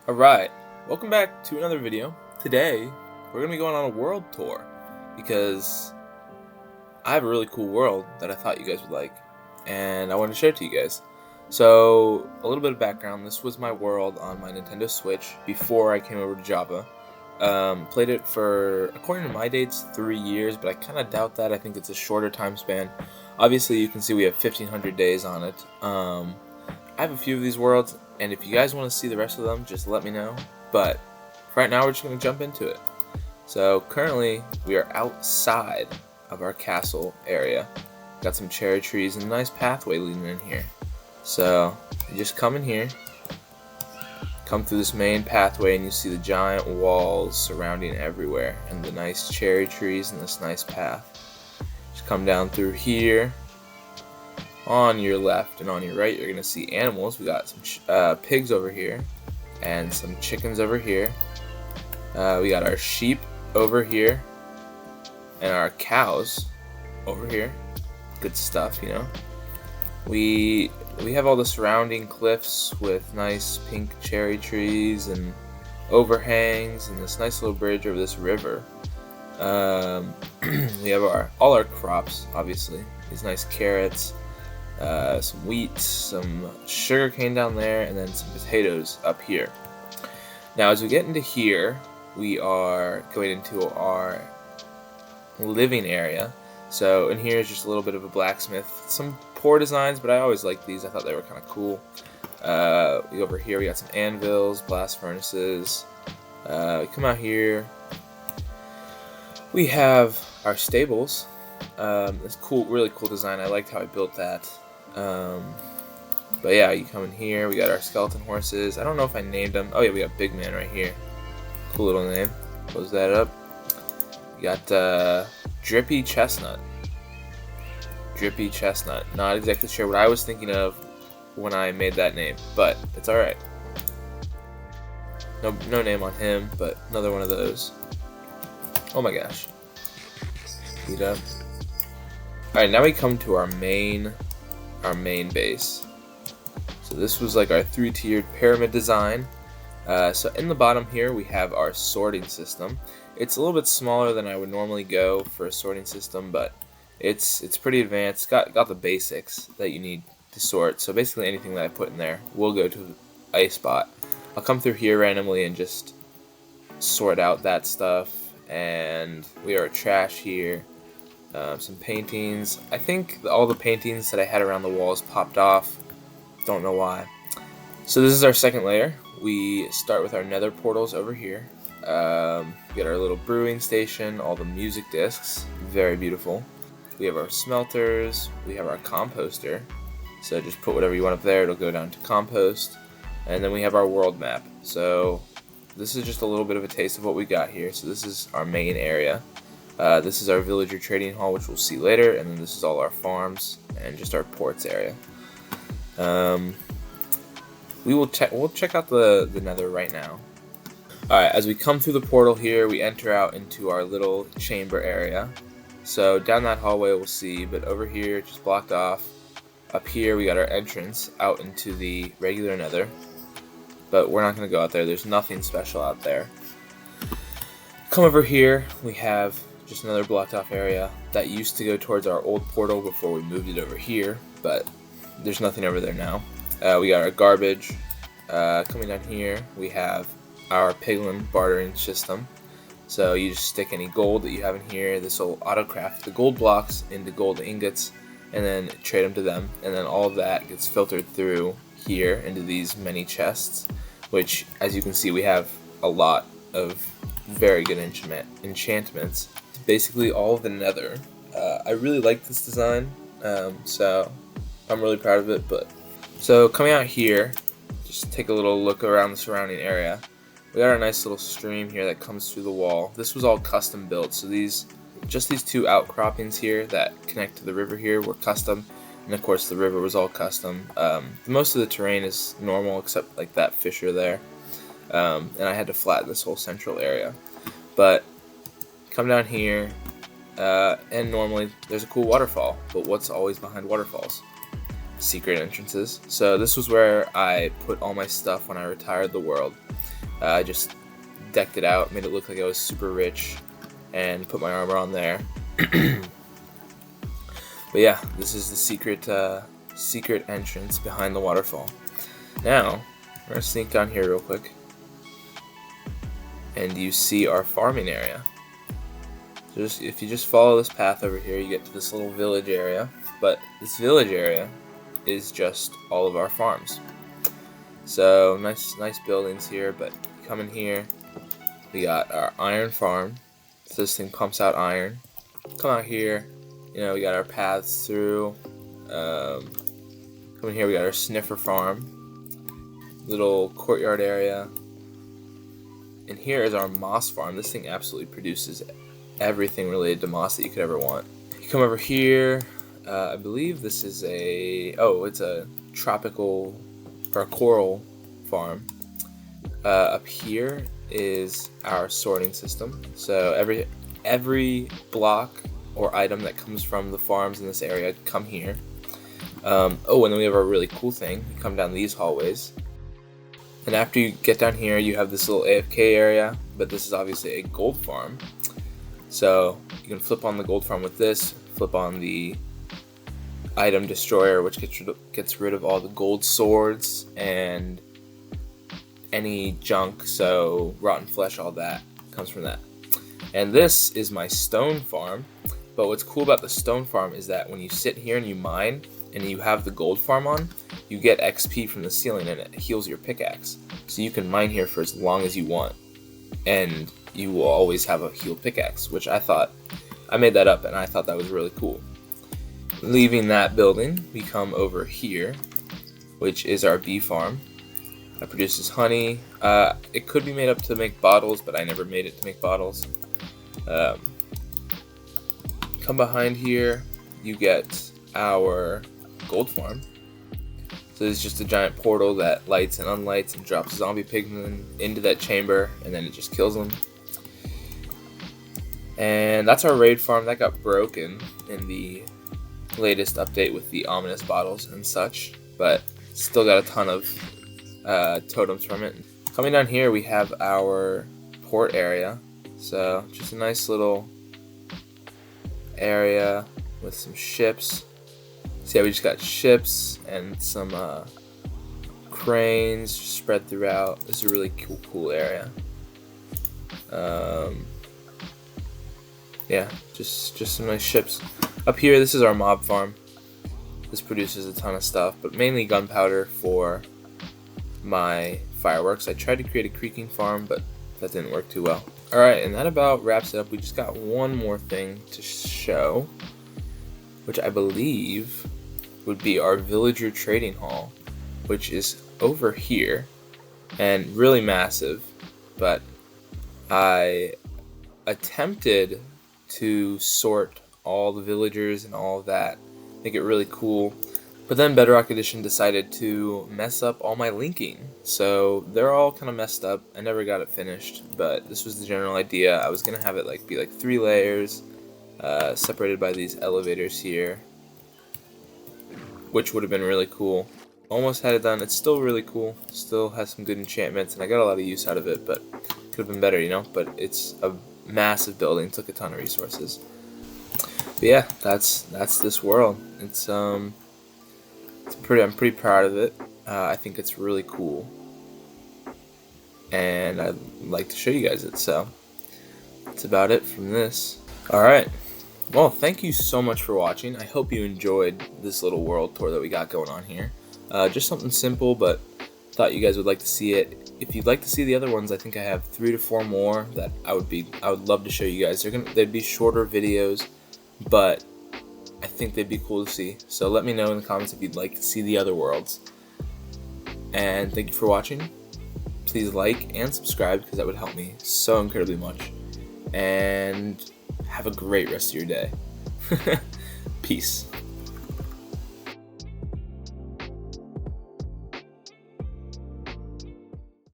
Alright, welcome back to another video. Today, we're going to be going on a world tour because I have a really cool world that I thought you guys would like, and I wanted to share it to you guys. So, a little bit of background, this was my world on my Nintendo Switch before I came over to Java. Played it for, according to my dates, 3 years, but I kind of doubt that. I think it's a shorter time span. Obviously, you can see we have 1,500 days on it. I have a few of these worlds, and if you guys want to see the rest of them, just let me know. But right now, we're just going to jump into it. So currently, we are outside of our castle area. Got some cherry trees and a nice pathway leading in here. So you just come in here, come through this main pathway, and you see the giant walls surrounding everywhere, and the nice cherry trees and this nice path. Just come down through here. On your left and on your right, you're gonna see animals. We got some pigs over here and some chickens over here. We got our sheep over here and our cows over here. Good stuff, you know. We have all the surrounding cliffs with nice pink cherry trees and overhangs and this nice little bridge over this river. We have all our crops, obviously. These nice carrots. Some wheat, some sugar cane down there, and then some potatoes up here. Now, as we get into here, we are going into our living area. So in here is just a little bit of a blacksmith. Some poor designs, but I always liked these. I thought they were kind of cool. Over here, we got some anvils, blast furnaces. We come out here. We have our stables. It's cool, really cool design. I liked how I built that. But yeah, you come in here. We got our skeleton horses. I don't know if I named them. Oh yeah, we got Big Man right here. Cool little name. Close that up. We got Drippy Chestnut. Drippy Chestnut. Not exactly sure what I was thinking of when I made that name, but it's all right. No name on him, but another one of those. Oh my gosh. Speed up. Alright, now we come to our main base. So this was like our 3-tiered pyramid design. So in the bottom here we have our sorting system. It's a little bit smaller than I would normally go for a sorting system, but it's pretty advanced. Got the basics that you need to sort. So basically anything that I put in there will go to a spot. I'll come through here randomly and just sort out that stuff. And we are trash here. Some paintings. I think all the paintings that I had around the walls popped off. Don't know why. So this is our second layer. We start with our nether portals over here. We got our little brewing station, all the music discs. Very beautiful. We have our smelters. We have our composter. So just put whatever you want up there. It'll go down to compost. And then we have our world map. So this is just a little bit of a taste of what we got here. So this is our main area. This is our villager trading hall, which we'll see later, and then this is all our farms and just our ports area. We'll check out the nether right now. Alright, as we come through the portal here, we enter out into our little chamber area. So down that hallway we'll see, but over here, just blocked off. Up here we got our entrance out into the regular nether. But we're not going to go out there, there's nothing special out there. Come over here, we have just another blocked off area that used to go towards our old portal before we moved it over here, but there's nothing over there now. We got our garbage. Coming down here, we have our piglin bartering system. So you just stick any gold that you have in here. This will auto-craft the gold blocks into gold ingots and then trade them to them. And then all of that gets filtered through here into these many chests, which, as you can see, we have a lot of very good enchantments. Basically all of the nether. I really like this design, so I'm really proud of it. So coming out here, just take a little look around the surrounding area. We got our nice little stream here that comes through the wall. This was all custom built, so these 2 outcroppings here that connect to the river here were custom, and of course the river was all custom. Most of the terrain is normal except like that fissure there, and I had to flatten this whole central area. But come down here, and normally there's a cool waterfall, but what's always behind waterfalls? Secret entrances. So this was where I put all my stuff when I retired the world. I just decked it out, made it look like I was super rich, and put my armor on there. But yeah, this is the secret entrance behind the waterfall. Now, we're gonna sneak down here real quick, and you see our farming area. So if you just follow this path over here, you get to this little village area. But this village area is just all of our farms. So nice buildings here. But you come in here, we got our iron farm. So this thing pumps out iron. Come out here. We got our paths through. Come in here, we got our sniffer farm. Little courtyard area. And here is our moss farm. This thing absolutely produces everything related to moss that you could ever want. You come over here. I believe this is it's a tropical or a coral farm. Up here is our sorting system. So every block or item that comes from the farms in this area come here. And then we have a really cool thing. You come down these hallways, and after you get down here, you have this little AFK area, but this is obviously a gold farm. So you can flip on the gold farm with this, flip on the item destroyer, which gets rid of all the gold swords and any junk, so rotten flesh, all that comes from that. And this is my stone farm. But what's cool about the stone farm is that when you sit here and you mine and you have the gold farm on, you get XP from the ceiling and it heals your pickaxe. So you can mine here for as long as you want, and you will always have a healed pickaxe, which I made that up and I thought that was really cool. Leaving that building, we come over here, which is our bee farm. That produces honey. It could be made up to make bottles, but I never made it to make bottles. Come behind here, you get our gold farm. So it's just a giant portal that lights and unlights and drops zombie pigmen into that chamber, and then it just kills them. And that's our raid farm. That got broken in the latest update with the ominous bottles and such, but still got a ton of totems from it. Coming down here, we have our port area. So just a nice little area with some ships. See how we just got ships and some cranes spread throughout. This is a really cool area. Yeah, just some nice ships. Up here, this is our mob farm. This produces a ton of stuff, but mainly gunpowder for my fireworks. I tried to create a creaking farm, but that didn't work too well. Alright, and that about wraps it up. We just got one more thing to show, which I believe would be our villager trading hall, which is over here and really massive, but I attempted to sort all the villagers and all of that, make it really cool. But then Bedrock Edition decided to mess up all my linking. So they're all kind of messed up. I never got it finished, but this was the general idea. I was going to have it be 3 layers, separated by these elevators here, which would have been really cool. Almost had it done. It's still really cool. Still has some good enchantments, and I got a lot of use out of it, but could have been better, But it's a massive building. Took a ton of resources. But yeah, that's this world. I'm pretty proud of it. I think it's really cool, and I'd like to show you guys it. So that's about it from this. Alright, well, thank you so much for watching. I hope you enjoyed this little world tour that we got going on here. Just something simple, but thought you guys would like to see it. If you'd like to see the other ones, I think I have 3 to 4 more that I would love to show you guys. They'd be shorter videos, but I think they'd be cool to see. So let me know in the comments if you'd like to see the other worlds. And thank you for watching. Please like and subscribe, because that would help me so incredibly much. And have a great rest of your day. Peace.